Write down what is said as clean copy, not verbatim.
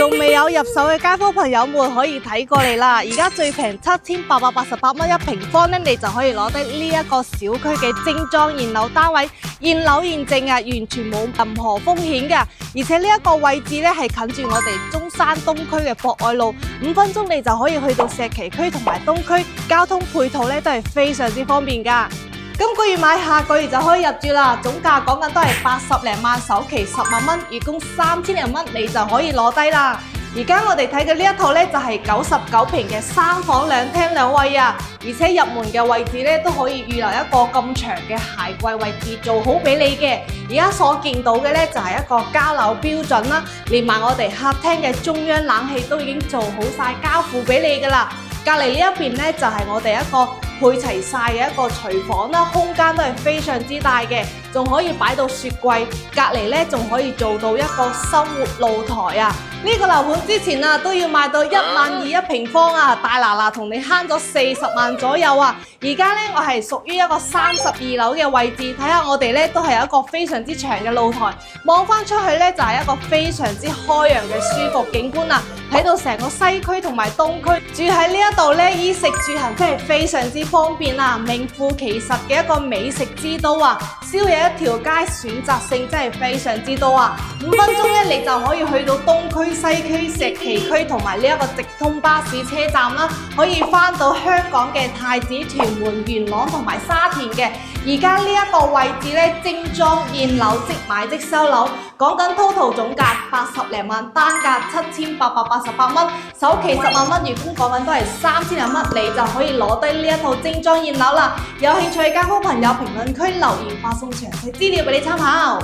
仲未有入手嘅街坊朋友們可以睇過嚟啦！而家最平7888蚊一平方呢，你就可以攞得呢一個小區嘅精裝現樓單位，現樓現證啊，完全冇任何風險嘅。而且呢一個位置呢，係近住我哋中山東區嘅博愛路，5分鐘你就可以去到石岐區同埋東區，交通配套呢都係非常之方便噶。今個月買，下個月就可以入住啦，總價講緊都係80零萬，首期10萬蚊，月供3000零蚊，你就可以攞低啦。而家我哋睇嘅呢一套呢，就係99平嘅3房2廳2衛啊，而且入門嘅位置呢，都可以預留一個咁長嘅鞋櫃位置做好俾你嘅。而家所見到嘅呢，就係一個交樓標準啦，連埋我哋客廳嘅中央冷氣都已經做好晒交付俾你噶啦。隔離呢一邊呢，就係我哋一個配齊晒嘅一個廚房啦，空間都係非常之大嘅，仲可以擺到雪櫃。隔離呢，仲可以做到一個生活露台啊！呢個樓盤之前啊都要賣到12000一平方啊，大嗱同你慳咗40萬左右啊！而家呢，我係屬於一個32樓嘅位置，睇下我哋呢都係有一個非常之長嘅露台，望翻出去呢，就係一個非常之開揚嘅舒服景觀啊！睇到成個西區同埋東區，住喺呢一度呢，衣食住行真係非常之方便啊！名副其實嘅一個美食之都啊！宵夜一條街，選擇性真係非常之多啊！5分鐘呢，你就可以去到東區、西區、石岐區同埋呢一個直通巴士車站啦，可以翻到香港嘅太子、屯門、元朗同埋沙田嘅。而家呢一個位置呢，精裝現樓即買即收樓，講緊 total 總價80零萬，單價7888蚊，首期10萬蚊，月供講緊都係3000零蚊，你就可以攞低呢一套精裝現樓啦。有興趣嘅街坊朋友，評論區留言發送詳細資料俾你參考。